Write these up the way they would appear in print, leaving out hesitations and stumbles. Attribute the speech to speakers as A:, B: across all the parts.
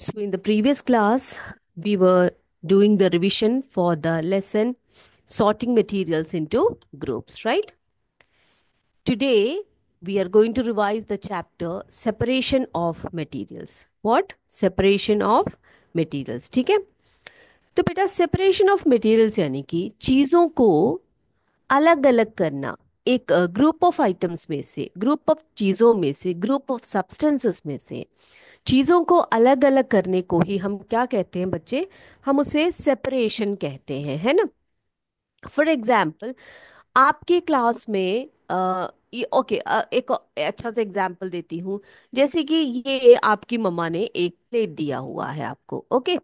A: So, in the previous class, we were doing the revision for the lesson sorting materials into groups, right? Today, we are going to revise the chapter separation of materials. What? Separation of materials. ठीक है? तो बेटा separation of materials यानी कि चीज़ों को अलग अलग करना, एक ग्रुप ऑफ आइटम्स में से, ग्रुप ऑफ चीज़ों में से, ग्रुप ऑफ सब्सटेंसेस में से चीजों को अलग अलग करने को ही हम क्या कहते हैं बच्चे? हम उसे सेपरेशन कहते हैं, है ना? फॉर एग्जाम्पल, आपके क्लास में ओके, एक अच्छा सा एग्जाम्पल देती हूँ। जैसे कि ये आपकी मम्मा ने एक प्लेट दिया हुआ है आपको, ओके।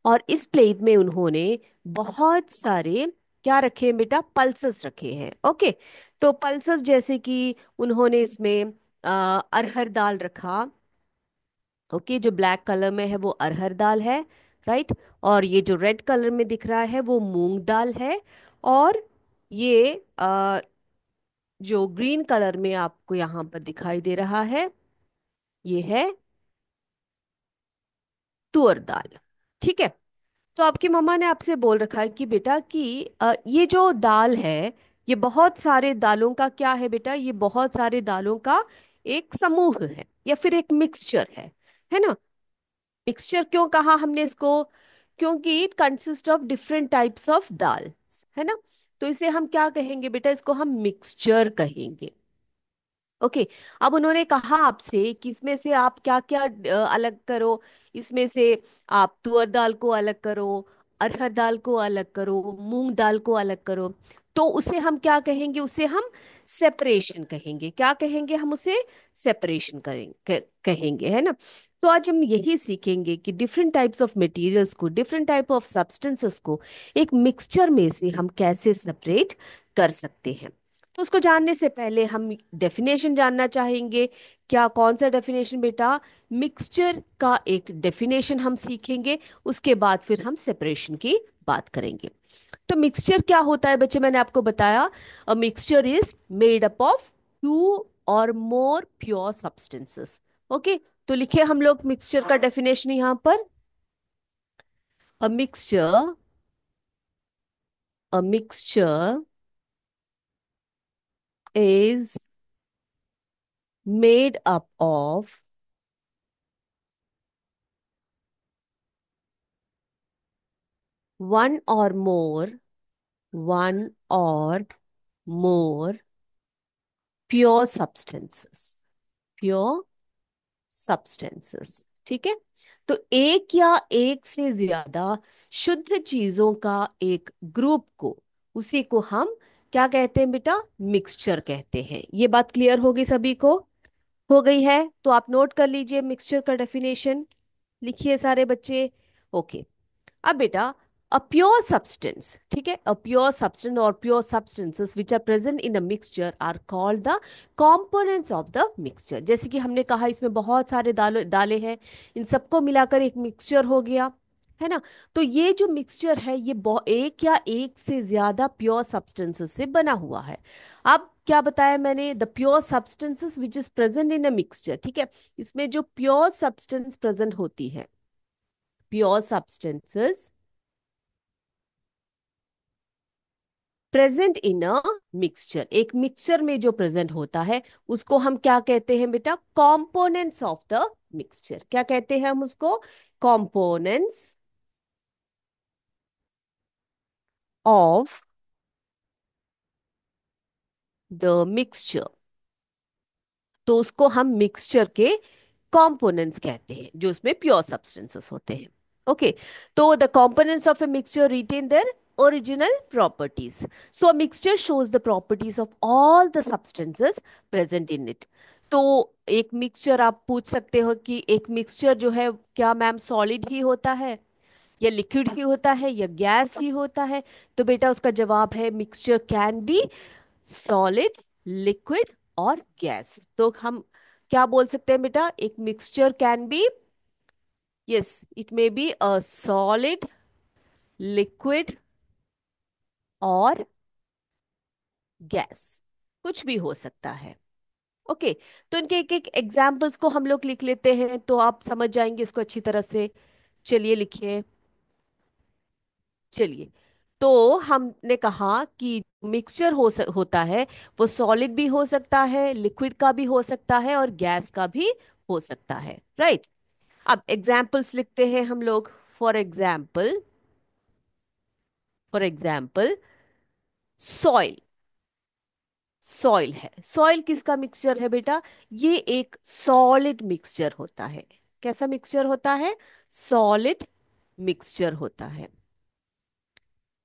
A: और इस प्लेट में उन्होंने बहुत सारे क्या रखे हैं बेटा? पल्सेस रखे हैं, ओके। तो पल्सेस जैसे कि उन्होंने इसमें अरहर दाल रखा, ओके। जो ब्लैक कलर में है वो अरहर दाल है, राइट। और ये जो रेड कलर में दिख रहा है वो मूंग दाल है। और ये जो ग्रीन कलर में आपको यहाँ पर दिखाई दे रहा है ये है तुअर दाल। ठीक है। तो आपकी मम्मा ने आपसे बोल रखा है कि बेटा कि ये जो दाल है ये बहुत सारे दालों का क्या है बेटा? ये बहुत सारे दालों का एक समूह है या फिर एक मिक्सचर है ना? मिक्सचर क्यों कहा हमने इसको? क्योंकि it consist of different types of dal, है ना? तो इसे हम क्या कहेंगे बेटा? इसको हम मिक्सचर कहेंगे, ओके। अब उन्होंने कहा आपसे कि इसमें से आप क्या क्या अलग करो। इसमें से आप तुअर दाल को अलग करो, अरहर दाल को अलग करो, मूंग दाल को अलग करो। तो उसे हम क्या कहेंगे? उसे हम सेपरेशन कहेंगे। क्या कहेंगे हम उसे? सेपरेशन करेंगे, कहेंगे, है ना? तो आज हम यही सीखेंगे कि डिफरेंट टाइप्स ऑफ मटेरियल्स को, डिफरेंट टाइप ऑफ सब्सटेंसेस को एक मिक्सचर में से हम कैसे सेपरेट कर सकते हैं। तो उसको जानने से पहले हम डेफिनेशन जानना चाहेंगे। क्या? कौन सा डेफिनेशन बेटा? मिक्सचर का एक डेफिनेशन हम सीखेंगे। उसके बाद फिर हम सेपरेशन की बात करेंगे। तो मिक्सचर क्या होता है बच्चे? मैंने आपको बताया, a mixture is made up of two or more pure substances, okay. तो लिखे हम लोग मिक्सचर का डेफिनेशन यहां पर। A mixture, a mixture is made up of one or more, one or more pure substances, pure substances। ठीक है। तो एक या एक से ज्यादा शुद्ध चीजों का एक ग्रुप को, उसी को हम क्या कहते हैं बेटा? मिक्सचर कहते हैं। ये बात क्लियर होगी सभी को? हो गई है? तो आप नोट कर लीजिए मिक्सचर का डेफिनेशन। लिखिए सारे बच्चे। ओके। अब बेटा, अ प्योर सब्सटेंस, ठीक है, अ प्योर सब्सटेंस और pure substances which are present in a mixture are called the components of the mixture. जैसे कि हमने कहा इसमें बहुत सारे दालें हैं, इन सबको मिलाकर एक मिक्सचर हो गया, है ना? तो ये जो मिक्सचर है ये एक या एक से ज्यादा प्योर सब्सटेंसेस से बना हुआ है। अब क्या बताया मैंने? The pure substances which is present in a mixture, ठीक है। इसमें जो प्योर सब्सटेंस प्रेजेंट होती है, pure substances present in a mixture, एक मिक्सचर में जो प्रेजेंट होता है उसको हम क्या कहते हैं बेटा? Components of the mixture. क्या कहते हैं हम उसको? Components of the mixture. तो उसको हम मिक्सचर के कंपोनेंट्स कहते हैं जो उसमें प्योर सब्सटेंसेस होते हैं, ओके। तो the components of a mixture retain their original properties. So a mixture shows the properties of all the substances present in it. तो एक मिक्सचर, आप पूछ सकते हो कि एक मिक्सचर जो है क्या मैम सॉलिड ही होता है या लिक्विड ही होता है या गैस ही होता है? तो बेटा उसका जवाब है mixture can be solid, liquid और गैस। तो हम क्या बोल सकते हैं बेटा? एक mixture can be, yes, it may be a solid, liquid और गैस, कुछ भी हो सकता है, ओके, तो इनके एक एक एग्जाम्पल्स को हम लोग लिख लेते हैं तो आप समझ जाएंगे इसको अच्छी तरह से। चलिए लिखिए। चलिए, तो हमने कहा कि मिक्सचर होता है, वो सॉलिड भी हो सकता है, लिक्विड का भी हो सकता है और गैस का भी हो सकता है, राइट। अब एग्जाम्पल्स लिखते हैं हम लोग। For example, for example soil. Soil है, सॉइल किसका मिक्सचर है बेटा? ये एक सॉलिड मिक्सचर होता है। कैसा मिक्सचर होता है? सॉलिड मिक्सचर होता है।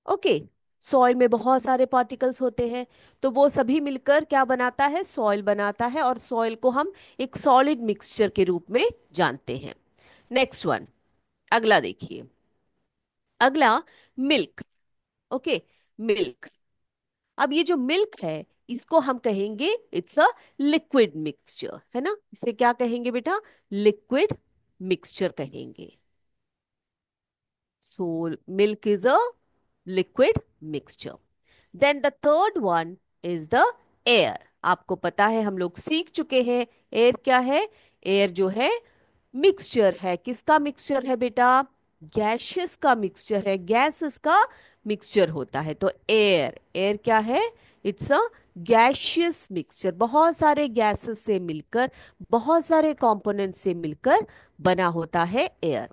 A: ओके, सॉइल में बहुत सारे पार्टिकल्स होते हैं, तो वो सभी मिलकर क्या बनाता है? सॉइल बनाता है, और सॉइल को हम एक सॉलिड मिक्सचर के रूप में जानते हैं। नेक्स्ट वन, अगला देखिए। अगला मिल्क। Okay, milk. अब ये जो मिल्क है, इसको हम कहेंगे इट्स अ लिक्विड मिक्सचर, है ना? इसे क्या कहेंगे बेटा? लिक्विड मिक्सचर कहेंगे। So milk is a liquid mixture. Then the third one is the air. आपको पता है, हम लोग सीख चुके हैं एयर क्या है। एयर जो है मिक्सचर है, किसका मिक्सचर है बेटा? गैसेस का मिक्सचर है, गैसेस का मिक्सचर होता है। तो एयर, एयर क्या है? It's a gaseous mixture. बहुत सारे गैसेस से मिलकर, बहुत सारे कंपोनेंट से मिलकर बना होता है एयर।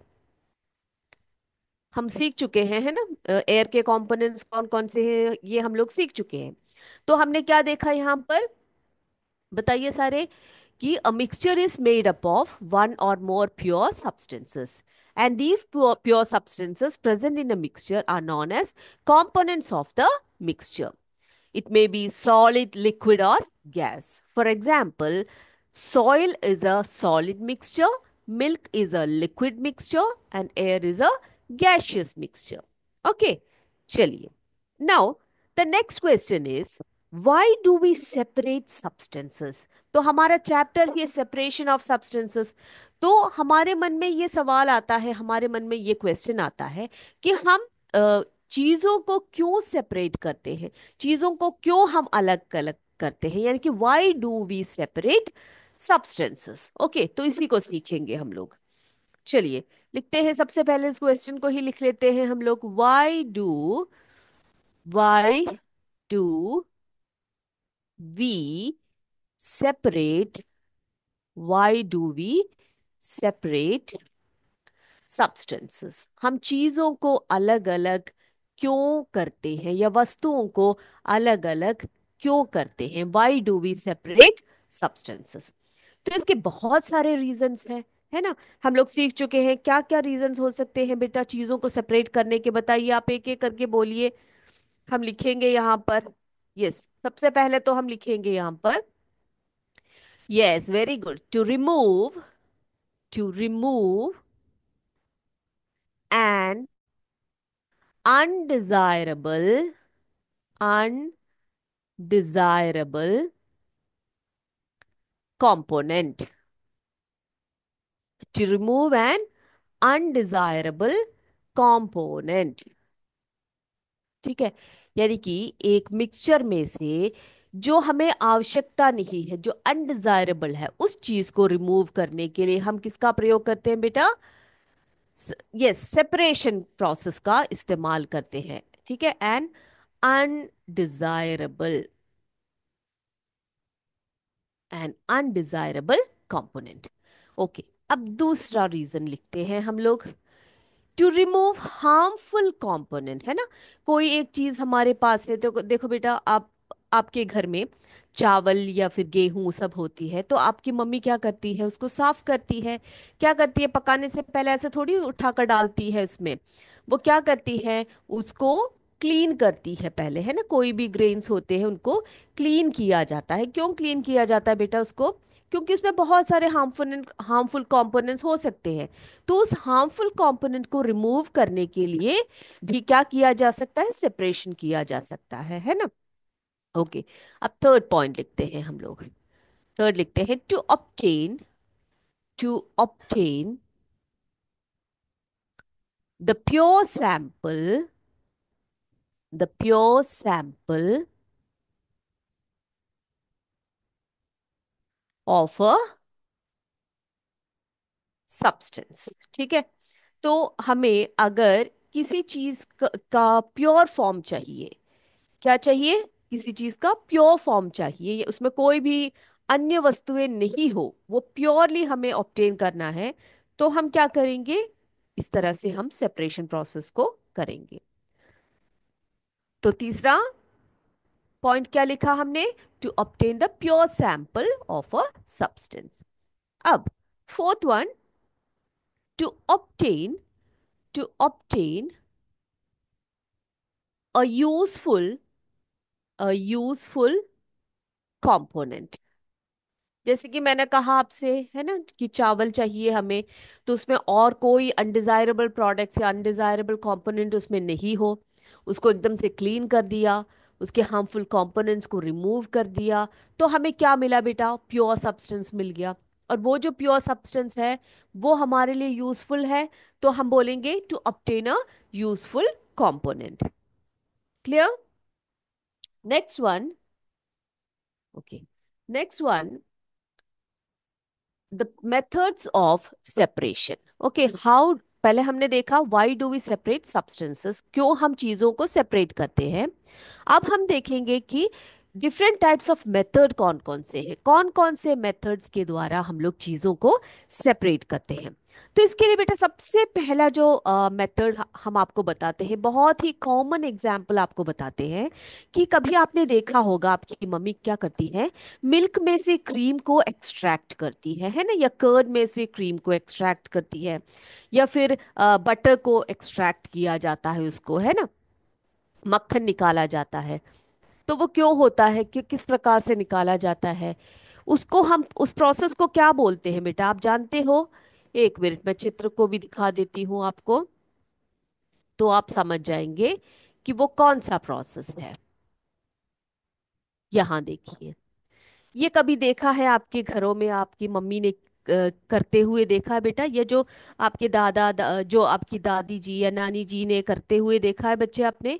A: हम सीख चुके हैं, है ना? एयर के कंपोनेंट्स कौन कौन से हैं, ये हम लोग सीख चुके हैं। तो हमने क्या देखा यहाँ पर? बताइए सारे, कि a mixture is made up of one or more pure substances, and these pure substances present in a mixture are known as components of the mixture. It may be solid, liquid, or gas. For example, soil is a solid mixture, milk is a liquid mixture, and air is a gaseous mixture. Okay, chaliye. Now, the next question is, why do we separate substances? तो हमारा chapter ये separation of substances. तो हमारे मन में ये सवाल आता है, हमारे मन में ये क्वेश्चन आता है कि हम चीजों को क्यों सेपरेट करते हैं, चीजों को क्यों हम अलग अलग करते हैं, यानी कि why do we separate substances. Okay, तो इसी को सीखेंगे हम लोग। चलिए लिखते हैं, सबसे पहले इस क्वेश्चन को ही लिख लेते हैं हम लोग। Why do we separate why do we separate substances? हम चीजों को अलग अलग क्यों करते हैं, या वस्तुओं को अलग अलग क्यों करते हैं? Why do we separate substances? तो इसके बहुत सारे रीजंस हैं, है ना? हम लोग सीख चुके हैं क्या क्या रीजंस हो सकते हैं बेटा चीजों को सेपरेट करने के। बताइए, आप एक एक करके बोलिए। हम लिखेंगे यहाँ पर। यस, सबसे पहले तो हम लिखेंगे यहाँ पर, yes very good, to remove an undesirable undesirable component, to remove an undesirable component। ठीक है, यानी कि एक मिक्सचर में से जो हमें आवश्यकता नहीं है, जो अनडिजायरेबल है, उस चीज को रिमूव करने के लिए हम किसका प्रयोग करते हैं बेटा? यस, सेपरेशन प्रोसेस का इस्तेमाल करते हैं। ठीक है, an undesirable an undesirable component. Okay, अब दूसरा रीजन लिखते हैं हम लोग। टू रिमूव हार्मफुल कंपोनेंट, है ना? कोई एक चीज हमारे पास है, तो देखो बेटा, आप आपके घर में चावल या फिर गेहूं सब होती है, तो आपकी मम्मी क्या करती है? उसको साफ करती है। क्या करती है? पकाने से पहले ऐसे थोड़ी उठाकर डालती है इसमें। वो क्या करती है? उसको क्लीन करती है पहले, है ना? कोई भी ग्रेन्स होते हैं उनको क्लीन किया जाता है। क्यों क्लीन किया जाता है बेटा उसको? क्योंकि उसमें बहुत सारे हार्मफुल हार्मफुल कंपोनेंट्स हो सकते हैं। तो उस हार्मफुल कंपोनेंट को रिमूव करने के लिए भी क्या किया जा सकता है? सेपरेशन किया जा सकता है ना? ओके, अब थर्ड पॉइंट लिखते हैं हम लोग। थर्ड लिखते हैं, to obtain the pure sample the pure sample of a substance. ठीक है। तो हमें अगर किसी चीज का प्योर फॉर्म चाहिए, क्या चाहिए? किसी चीज का प्योर फॉर्म चाहिए, उसमें कोई भी अन्य वस्तुएं नहीं हो, वो प्योरली हमें ऑब्टेन करना है, तो हम क्या करेंगे? इस तरह से हम सेपरेशन प्रोसेस को करेंगे। तो तीसरा पॉइंट क्या लिखा हमने? To obtain the pure sample of a substance. अब fourth one, to obtain to obtain a useful useful component. जैसे कि मैंने कहा आपसे, है ना, कि चावल चाहिए हमें, तो उसमें और कोई अनडिजायरेबल प्रोडक्ट्स या अनडिजायरेबल कंपोनेंट उसमें नहीं हो, उसको एकदम से क्लीन कर दिया, उसके हार्मफुल कंपोनेंट्स को रिमूव कर दिया, तो हमें क्या मिला बेटा? प्योर सब्सटेंस मिल गया। और वो जो प्योर सब्सटेंस है वो हमारे लिए यूजफुल है, तो हम बोलेंगे to obtain a useful component. Clear? Next one. Okay, next one, the methods of separation. Okay, how, पहले हमने देखा why do we separate substances, क्यों हम चीजों को सेपरेट करते हैं। अब हम देखेंगे कि डिफरेंट टाइप्स ऑफ मेथड कौन कौन से हैं, कौन कौन से मेथड्स के द्वारा हम लोग चीजों को सेपरेट करते हैं। तो इसके लिए बेटा सबसे पहला जो मेथड हम आपको बताते हैं, बहुत ही कॉमन एग्जाम्पल आपको बताते हैं, कि कभी आपने देखा होगा आपकी मम्मी क्या करती है, मिल्क में से क्रीम को एक्सट्रैक्ट करती है ना, या कर्ड में से क्रीम को एक्सट्रैक्ट करती है, या फिर बटर को एक्सट्रैक्ट किया जाता है, उसको, है ना, मक्खन निकाला जाता है। तो वो क्यों होता है, कि किस प्रकार से निकाला जाता है, उसको हम, उस प्रोसेस को क्या बोलते हैं बेटा, आप जानते हो? एक मिनट, मैं चित्र को भी दिखा देती हूँ आपको, तो आप समझ जाएंगे कि वो कौन सा प्रोसेस है। यहाँ देखिए, ये कभी देखा है आपके घरों में, आपकी मम्मी ने करते हुए देखा है बेटा? ये जो आपके जो आपकी दादी जी या नानी जी ने करते हुए देखा है बच्चे आपने?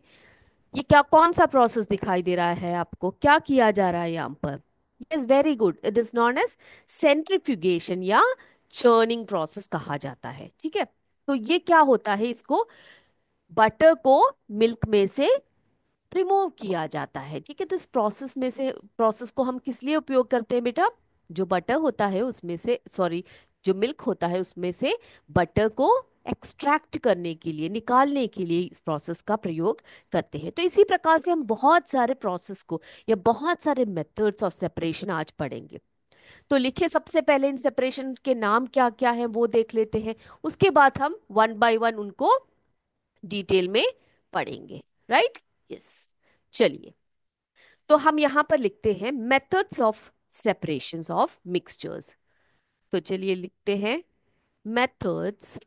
A: ये क्या, कौन सा प्रोसेस दिखाई दे रहा है आपको, क्या किया जा रहा है यहाँ पर? Yes, very good, it is known as centrifugation या चर्निंग प्रोसेस कहा जाता है। ठीक है। तो ये क्या होता है, इसको बटर को मिल्क में से रिमूव किया जाता है। ठीक है। तो इस प्रोसेस में से, प्रोसेस को हम किस लिए उपयोग करते हैं बेटा? जो बटर होता है उसमें से, सॉरी, जो मिल्क होता है उसमें से बटर को एक्सट्रैक्ट करने के लिए, निकालने के लिए इस प्रोसेस का प्रयोग करते हैं। तो इसी प्रकार से हम बहुत सारे प्रोसेस को या बहुत सारे मेथड्स ऑफ सेपरेशन आज पढ़ेंगे। तो लिखे सबसे पहले इन सेपरेशन के नाम क्या क्या है वो देख लेते हैं, उसके बाद हम वन बाय वन उनको डिटेल में पढ़ेंगे। राइट? यस। चलिए, तो हम यहां पर लिखते हैं methods of separations of mixtures. तो चलिए लिखते हैं methods,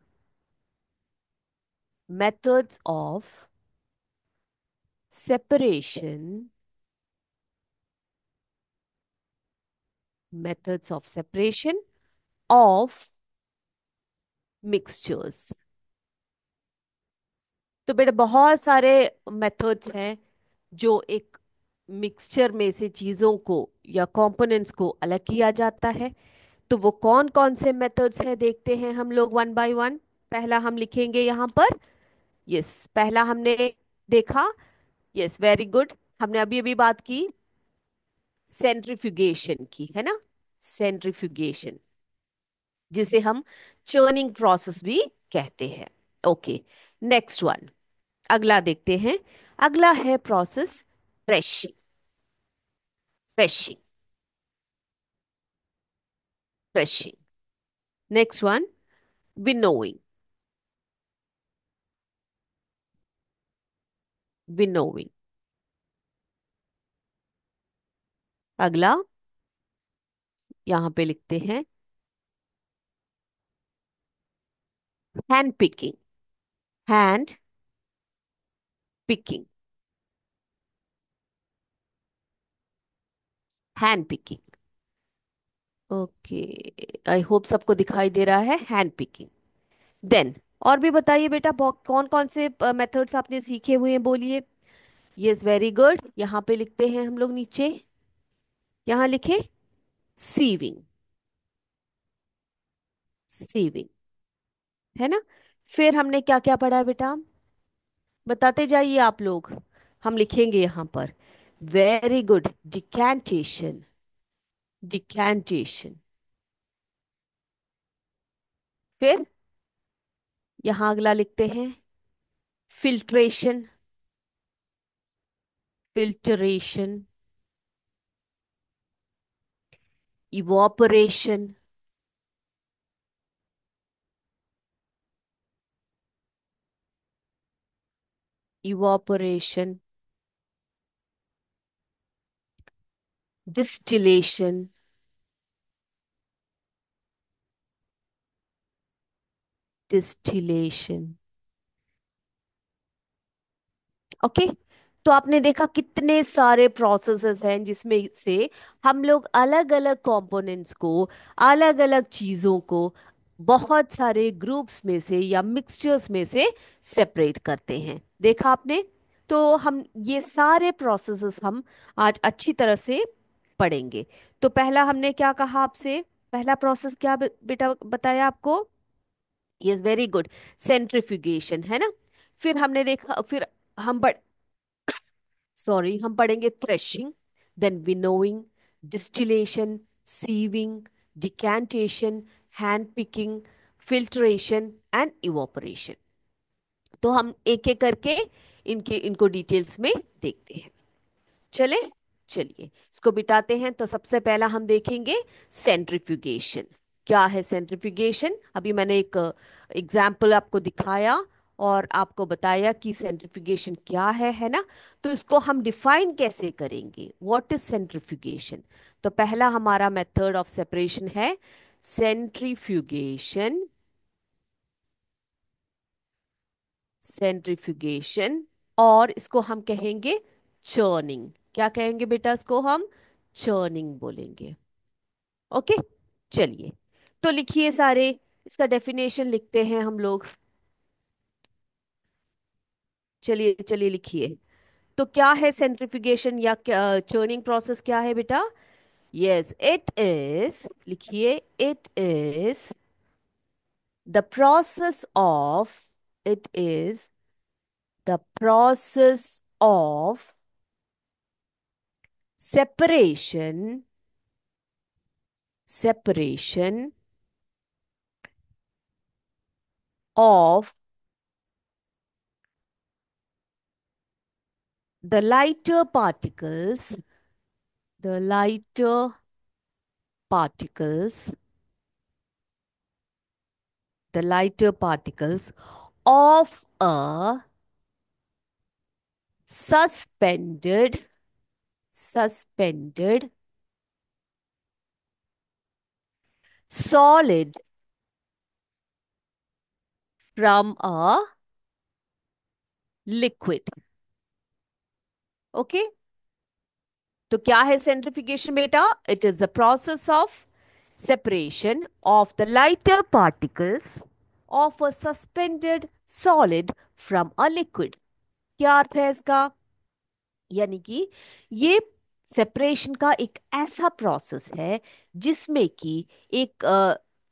A: methods of separation, methods of separation of mixtures. तो बेटा बहुत सारे मेथड्स हैं जो एक मिक्सचर में से चीजों को या कंपोनेंट्स को अलग किया जाता है। तो वो कौन कौन से मेथड्स हैं देखते हैं हम लोग वन बाय वन। पहला हम लिखेंगे यहाँ पर, यस, पहला हमने देखा, यस, वेरी गुड, हमने अभी अभी बात की सेंट्रीफ्यूगेशन की, है ना, सेंट्रीफ्यूगेशन, जिसे हम चर्निंग प्रोसेस भी कहते हैं। ओके, नेक्स्ट वन, अगला देखते हैं। अगला है process pressing, pressing, pressing. Next one, winnowing, winnowing. अगला यहाँ पे लिखते हैं hand picking, hand picking, hand picking. Okay, I hope सबको दिखाई दे रहा है हैंड पिकिंग। देन और भी बताइए बेटा, कौन कौन से मेथड्स आपने सीखे हुए हैं, बोलिए। यस, वेरी गुड, यहाँ पे लिखते हैं हम लोग नीचे, यहाँ लिखे सीविंग, सीविंग, है ना। फिर हमने क्या क्या पढ़ा है बेटा, बताते जाइए आप लोग, हम लिखेंगे यहां पर। Very good, decantation, decantation. फिर यहां अगला लिखते हैं, filtration, filtration, evaporation, evaporation, distillation, distillation. Okay. तो आपने देखा कितने सारे प्रोसेसेस हैं जिसमें से हम लोग अलग अलग कंपोनेंट्स को, अलग अलग चीजों को बहुत सारे ग्रुप्स में से या मिक्सचर्स में से सेपरेट करते हैं, देखा आपने। तो हम ये सारे प्रोसेसेस हम आज अच्छी तरह से पढ़ेंगे। तो पहला हमने क्या कहा आपसे, पहला प्रोसेस क्या बेटा बताया आपको, यस वेरी गुड, सेंट्रिफ्यूगेशन, है ना। फिर हमने देखा, फिर हम हम पढ़ेंगे threshing, then winnowing, distillation, sieving, decantation, hand picking, filtration and evaporation. तो हम एक एक करके इनके इनको डिटेल्स में देखते हैं। चले, चलिए इसको बिताते हैं। तो सबसे पहला हम देखेंगे सेंट्रिफ्यूगेशन। क्या है सेंट्रिफ्यूगेशन, अभी मैंने एक एग्जाम्पल आपको दिखाया और आपको बताया कि सेंट्रिफ्यूगेशन क्या है ना। तो इसको हम डिफाइन कैसे करेंगे, व्हाट इज सेंट्रिफ्यूगेशन। तो पहला हमारा मेथड ऑफ सेपरेशन है सेंट्रीफ्यूगेशन, सेंट्रीफ्यूगेशन। और इसको हम कहेंगे चर्निंग, क्या कहेंगे बेटा, इसको हम चर्निंग बोलेंगे। ओके, चलिए तो लिखिए सारे, इसका डेफिनेशन लिखते हैं हम लोग। चलिए चलिए लिखिए। तो क्या है सेंट्रीफ्यूगेशन या चर्निंग प्रोसेस, क्या है बेटा। यस इट इज, लिखिए, it is the process of, it is the process of separation, separation of the lighter particles, the lighter particles, the lighter particles of a suspended, suspended solid from a liquid. Okay okay? तो क्या है सेंट्रिफिकेशन बेटा, it is the process of separation of the lighter particles of a suspended solid from a liquid। क्या अर्थ है इसका, यानी कि ये सेपरेशन का एक ऐसा प्रोसेस है जिसमें कि एक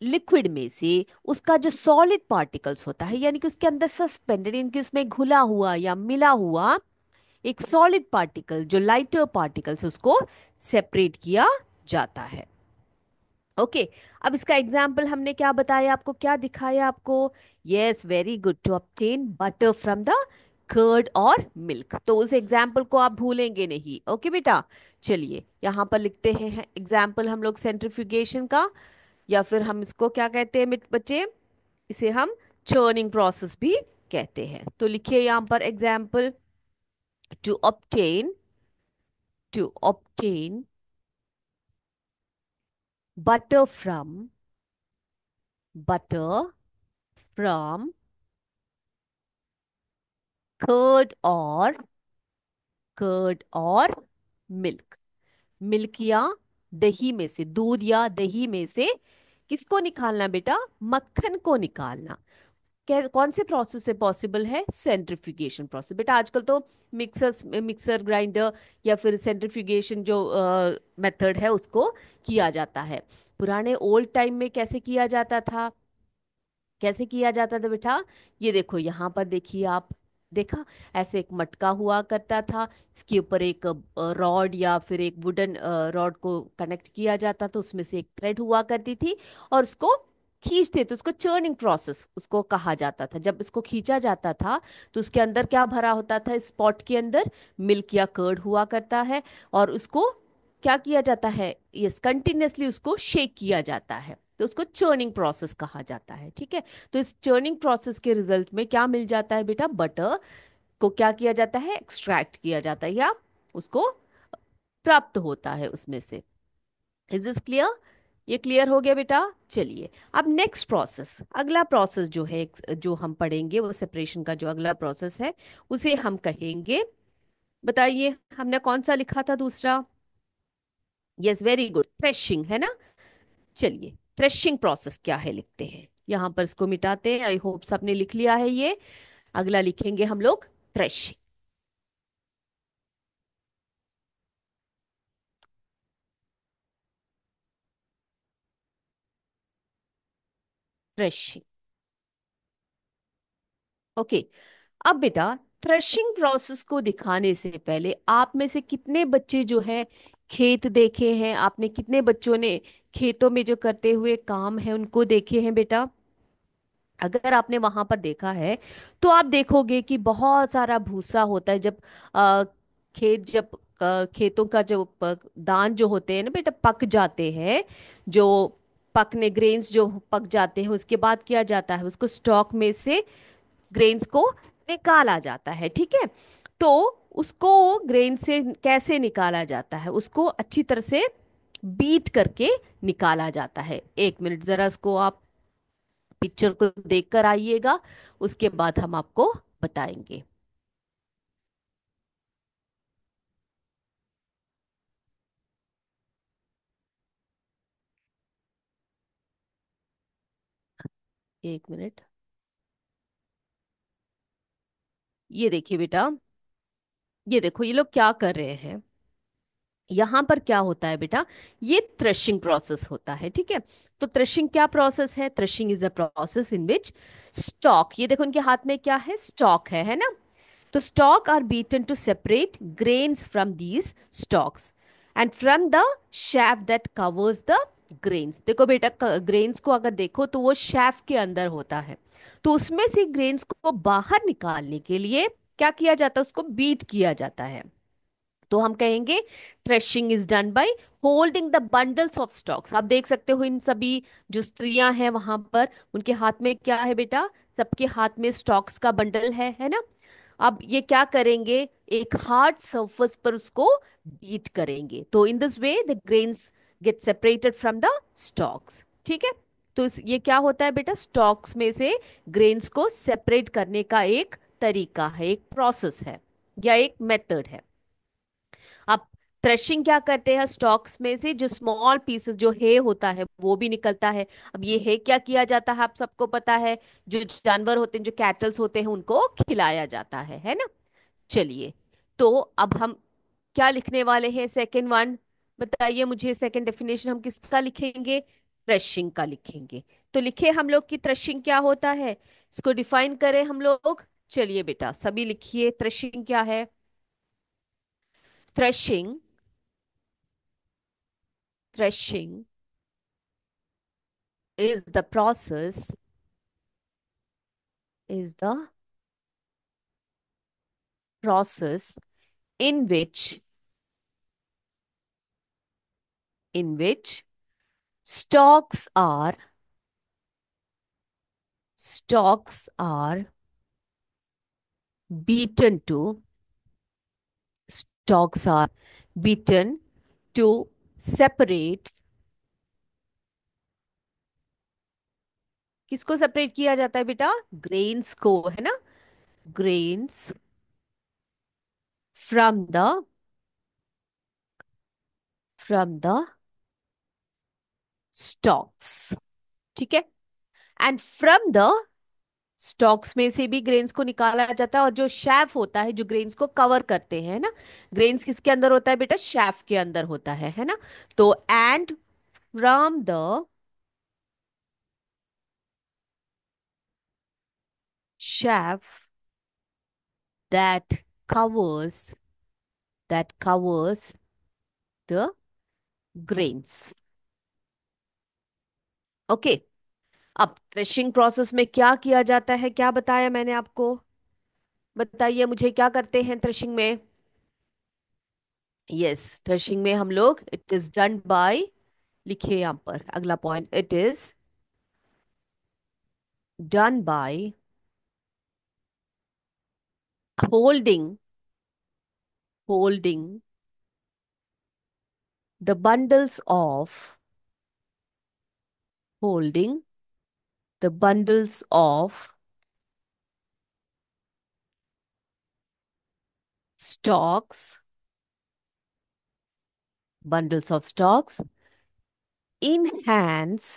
A: लिक्विड में से उसका जो सॉलिड पार्टिकल्स होता है, यानी कि उसके अंदर सस्पेंडेड, यानी कि उसमें घुला हुआ या मिला हुआ एक सॉलिड पार्टिकल, जो लाइटर पार्टिकल्स, उसको सेपरेट किया जाता है। ओके अब इसका एग्जाम्पल हमने क्या बताया आपको, क्या दिखाया आपको, yes very good, to obtain butter from the curd और मिल्क। तो उस एग्जाम्पल को आप भूलेंगे नहीं, ओके बेटा। चलिए यहाँ पर लिखते हैं एग्जाम्पल हम लोग सेंट्रीफ्यूगेशन का, या फिर हम इसको क्या कहते हैं बच्चे, इसे हम चर्निंग प्रोसेस भी कहते हैं। तो लिखिए यहाँ पर example, to obtain, to obtain butter from, butter from curd और, कर्ड और मिल्क, मिल्क या दही में से, दूध या दही में से किसको निकालना बेटा, मक्खन को निकालना। कौन से प्रोसेस से पॉसिबल है, सेंट्रीफ्यूगेशन प्रोसेस। बेटा आजकल तो मिक्सर ग्राइंडर या फिर सेंट्रीफ्यूगेशन जो मेथड है उसको किया जाता है। पुराने ओल्ड टाइम में कैसे किया जाता था, कैसे किया जाता था बेटा? ये देखो यहाँ पर देखिए आप, देखा, ऐसे एक मटका हुआ करता था। इसके ऊपर एक रॉड या फिर एक वुडन रॉड को कनेक्ट किया जाता था, उसमें से एक थ्रेड हुआ करती थी, और उसको खींचते थे। उसको चर्निंग प्रोसेस उसको कहा जाता था। जब इसको खींचा जाता था तो उसके अंदर क्या भरा होता था? इस पॉट के अंदर मिल्क या कर्ड हुआ करता है, और उसको क्या किया जाता है? यस, कंटिन्यूअसली उसको शेक किया जाता है, तो उसको चर्निंग प्रोसेस कहा जाता है। ठीक है। तो इस चर्निंग प्रोसेस के रिजल्ट में क्या मिल जाता है बेटा? बटर को क्या किया जाता है? एक्सट्रैक्ट किया जाता है, या उसको प्राप्त होता है उसमें से। Is this clear? ये क्लियर हो गया बेटा? चलिए, अब नेक्स्ट प्रोसेस, अगला प्रोसेस जो है, जो हम पढ़ेंगे, वो सेपरेशन का जो अगला प्रोसेस है उसे हम कहेंगे, बताइए हमने कौन सा लिखा था दूसरा? यस, वेरी गुड, थ्रेशिंग, है ना? चलिए, थ्रेशिंग प्रोसेस क्या है लिखते हैं यहां पर, इसको मिटाते हैं। आई होप सबने लिख लिया है ये। अगला लिखेंगे हम लोग थ्रेशिंग। Threshing, okay. अब बेटा, थ्रेशिंग प्रोसेस को दिखाने से पहले आप में से कितने बच्चे जो है खेत देखे हैं? आपने कितने बच्चों ने खेतों में जो करते हुए काम है उनको देखे हैं बेटा? अगर आपने वहां पर देखा है तो आप देखोगे कि बहुत सारा भूसा होता है। जब अ, खेत जब खेतों का जो दान जो होते हैं ना बेटा, पक जाते हैं, जो पकने ग्रेन्स जो पक जाते हैं, उसके बाद किया जाता है, उसको स्टॉक में से ग्रेन्स को निकाला जाता है। ठीक है। तो उसको ग्रेन से कैसे निकाला जाता है? उसको अच्छी तरह से बीट करके निकाला जाता है। एक मिनट जरा इसको आप पिक्चर को देख कर आइएगा, उसके बाद हम आपको बताएंगे। एक मिनट, ये देखिए बेटा, ये देखो ये लोग क्या कर रहे हैं। यहां पर क्या होता है बेटा? ये थ्रेशिंग प्रोसेस होता है। ठीक है। तो थ्रेशिंग क्या प्रोसेस है? Threshing is a process in which stock, ये देखो उनके हाथ में क्या है? स्टॉक है ना? तो stalk are beaten to separate grains from these stalks and from the chaff that covers the grains। देखो बेटा, ग्रेन्स को अगर देखो तो वो शेफ के अंदर होता है। तो उसमें से ग्रेन्स को बाहर निकालने के लिए क्या किया जाता है? उसको बीट किया जाता है। तो हम कहेंगे threshing is done by holding the bundles of stocks. आप देख सकते हो इन सभी जो स्त्रियां हैं वहां पर, उनके हाथ में क्या है बेटा? सबके हाथ में स्टॉक्स का बंडल है ना? अब ये क्या करेंगे? एक हार्ड सरफेस पर उसको बीट करेंगे, तो in this way the grains get separated from the stocks. ठीक है। तो ये क्या होता है बेटा? स्टॉक्स में से ग्रेन्स को सेपरेट करने का एक तरीका है, एक प्रोसेस है, या एक मेथड है। अब थ्रेशिंग क्या करते हैं? स्टॉक्स में से जो स्मॉल पीसेस जो हे होता है वो भी निकलता है। अब ये हे क्या किया जाता है? आप सबको पता है, जो जानवर होते हैं, जो कैटल्स होते हैं, उनको खिलाया जाता है ना? चलिए, तो अब हम क्या लिखने वाले हैं? सेकंड वन, बताइए मुझे, सेकंड डेफिनेशन हम किसका लिखेंगे? थ्रेशिंग का लिखेंगे। तो लिखे हम लोग कि थ्रेशिंग क्या होता है, इसको डिफाइन करें हम लोग। चलिए बेटा, सभी लिखिए, थ्रेशिंग क्या है? Threshing, threshing is the process, is the process in which stalks are stalks are beaten to stalks are beaten to separate, किसको सेपरेट किया जाता है बेटा? ग्रेन्स को, है ना? Grains from the stalks। ठीक है। एंड फ्रॉम द स्टॉक्स में से भी ग्रेन्स को निकाला जाता है, और जो शैफ होता है जो ग्रेन्स को कवर करते हैं ना, ग्रेन्स किसके अंदर होता है बेटा? शैफ के अंदर होता है ना? तो and from the chaff that covers that covers the grains. Okay, अब थ्रेशिंग प्रोसेस में क्या किया जाता है, क्या बताया मैंने आपको? बताइए मुझे, क्या करते हैं थ्रेशिंग में? यस, थ्रेशिंग में हम लोग, इट इज डन बाय, लिखिए यहां पर अगला point, it is done by holding holding the bundles of holding the bundles of stalks bundles of stalks in hands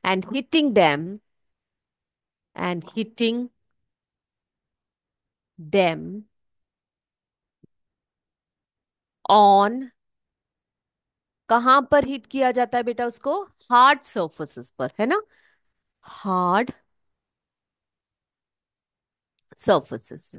A: and hitting them on, कहां पर हिट किया जाता है बेटा उसको? हार्ड सर्फेसेस पर, है ना? Hard surfaces.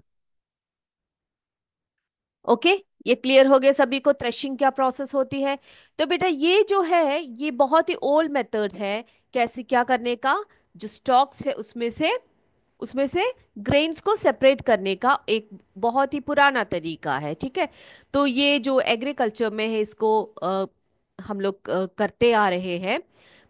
A: ओके, ये क्लियर हो गया सभी को थ्रेशिंग क्या प्रोसेस होती है? तो बेटा ये जो है ये बहुत ही ओल्ड मेथड है, कैसे क्या करने का, जो स्टॉक्स है उसमें से ग्रेन्स को सेपरेट करने का एक बहुत ही पुराना तरीका है, ठीक है? तो ये जो एग्रीकल्चर में है इसको हम लोग करते आ रहे हैं,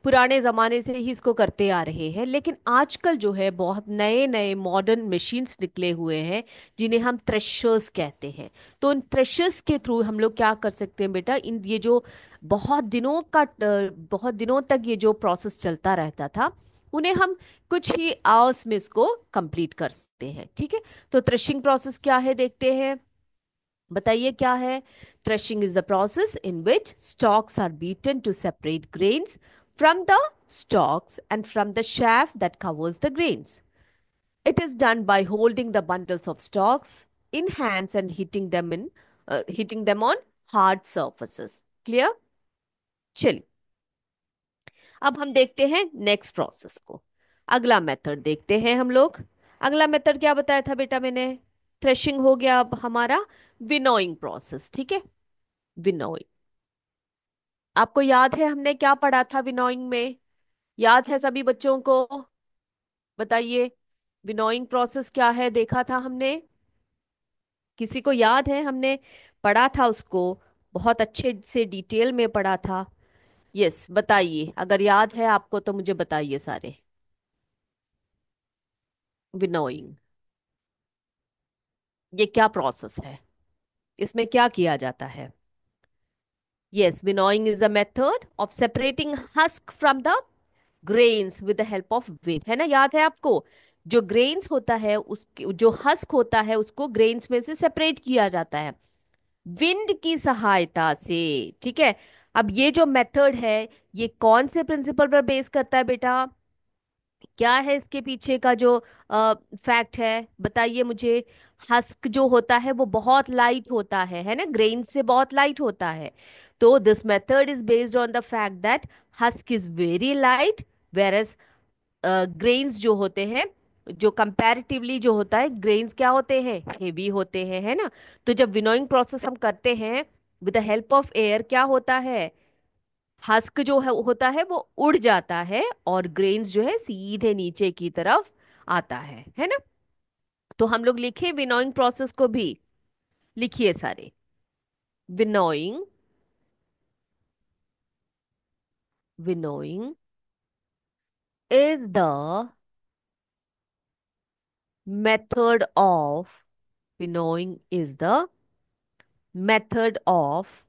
A: पुराने ज़माने से ही इसको करते आ रहे हैं। लेकिन आजकल जो है बहुत नए नए मॉडर्न मशीन्स निकले हुए हैं जिन्हें हम थ्रेशर्स कहते हैं। तो उन थ्रेशर्स के थ्रू हम लोग क्या कर सकते हैं बेटा, इन ये जो बहुत दिनों तक ये जो प्रोसेस चलता रहता था, उन्हें हम कुछ ही आवर्स में इसको कंप्लीट कर सकते हैं, ठीक है? तो थ्रेशिंग प्रोसेस क्या है देखते हैं, बताइए क्या है? Threshing is the process in which stalks are beaten to separate grains from the stalks and from the chaff that covers the grains. It is done by holding the bundles of stalks in hands and hitting them on hard surfaces. Clear? चलिए, अब हम देखते हैं next process को, अगला method देखते हैं हम लोग। अगला मेथड क्या बताया था बेटा मैंने? थ्रेशिंग हो गया, अब हमारा विनोइंग प्रोसेस, ठीक है? विनोइंग, आपको याद है हमने क्या पढ़ा था विनोइंग में? याद है सभी बच्चों को? बताइए, विनोइंग प्रोसेस क्या है देखा था हमने? किसी को याद है? हमने पढ़ा था उसको, बहुत अच्छे से डिटेल में पढ़ा था। यस, बताइए अगर याद है आपको तो मुझे बताइए सारे। विनोइंग, ये क्या प्रोसेस है, इसमें क्या किया जाता है? Yes, winnowing is the method of separating husk from the grains with the help of wind, है ना? याद है आपको? जो ग्रेन्स होता है उसके जो हस्क होता है उसको ग्रेन्स में से सेपरेट किया जाता है विंड की सहायता से, ठीक है? अब ये जो मेथड है ये कौन से प्रिंसिपल पर बेस करता है बेटा? क्या है इसके पीछे का जो फैक्ट है, बताइए मुझे। हस्क जो होता है वो बहुत लाइट होता है ना? ग्रेन से बहुत लाइट होता है। तो this method is based on the fact that husk is very light, whereas grains जो होते हैं, जो कंपैरेटिवली जो होता है ग्रेन्स क्या होते हैं, हेवी होते हैं, है ना? तो जब विनोइंग प्रोसेस हम करते हैं with the help of air, क्या होता है, हस्क जो है होता है वो उड़ जाता है और ग्रेन्स जो है सीधे नीचे की तरफ आता है ना? तो हम लोग लिखे विनोइंग प्रोसेस को भी, लिखिए सारे। Winnowing winnowing is the method of winnowing is the method of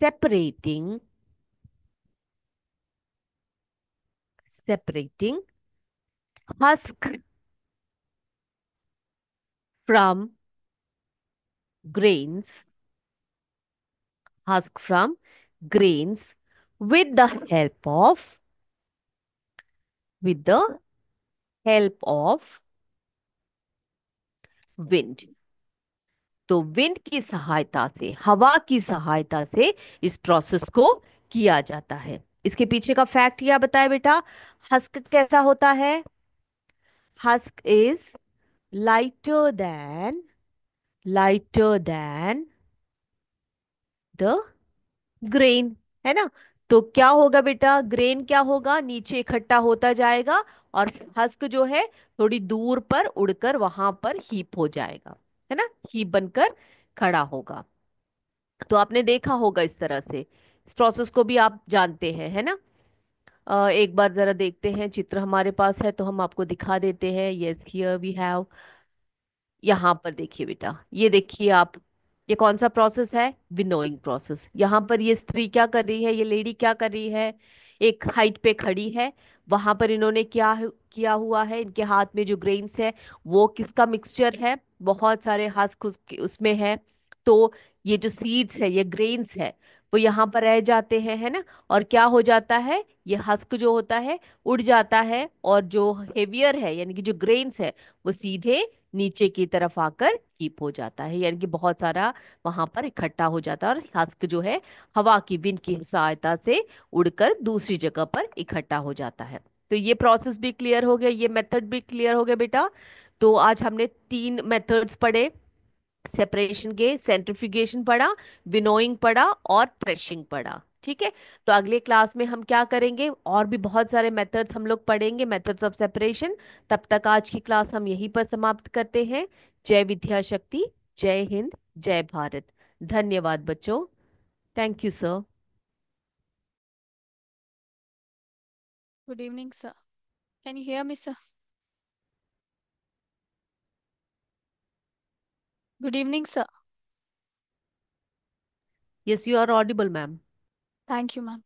A: separating separating husk from grains, husk from grains with the help of with the help of wind। तो विंड की सहायता से, हवा की सहायता से इस प्रोसेस को किया जाता है। इसके पीछे का फैक्ट क्या बताए बेटा? हस्क कैसा होता है? Husk is lighter than, lighter than the grain, है ना? तो क्या होगा बेटा? ग्रेन क्या होगा? नीचे इकट्ठा होता जाएगा, और हस्क जो है थोड़ी दूर पर उड़कर वहां पर हीप हो जाएगा, है ना? हीप बनकर खड़ा होगा। तो आपने देखा होगा इस तरह से, इस प्रोसेस को भी आप जानते हैं, है ना? एक बार जरा देखते हैं, चित्र हमारे पास है तो हम आपको दिखा देते हैं। यस, हियर वी हैव, यहाँ पर देखिए बेटा, ये देखिए आप, ये कौन सा प्रोसेस है? Winnowing process. यहाँ पर ये स्त्री क्या कर रही है, ये लेडी क्या कर रही है? एक हाइट पे खड़ी है, वहां पर इन्होंने किया हुआ है, इनके हाथ में जो ग्रेन्स है वो किसका मिक्सचर है? बहुत सारे हस्क उसमें है। तो ये जो सीड्स है, ये ग्रेन्स है, वो यहाँ पर रह जाते हैं, है ना? और क्या हो जाता है? ये हस्क जो होता है उड़ जाता है, और जो हेवियर है यानी कि जो ग्रेन्स है वो सीधे नीचे की तरफ आकर कीप हो जाता है, यानी कि बहुत सारा वहां पर इकट्ठा हो जाता है, और हस्क जो है हवा की विंड की सहायता से उड़कर दूसरी जगह पर इकट्ठा हो जाता है। तो ये प्रोसेस भी क्लियर हो गया, ये मेथड भी क्लियर हो गया बेटा। तो आज हमने तीन मेथड्स पढ़े, सेपरेशन के, सेंट्रिफ्यूगेशन पढ़ा, विनोइंग पढ़ा और थ्रेशिंग पढ़ा। ठीक है? तो अगले क्लास में हम क्या करेंगे, और भी बहुत सारे मेथड्स हम लोग पढ़ेंगे, मेथड्स ऑफ सेपरेशन। तब तक आज की क्लास हम यहीं पर समाप्त करते हैं। जय विद्या शक्ति, जय हिंद, जय भारत। धन्यवाद बच्चों। Thank you sir.
B: Good evening, sir. Can you hear me, sir? Good evening, sir.
A: Yes, you are audible ma'am.
B: Thank you, ma'am.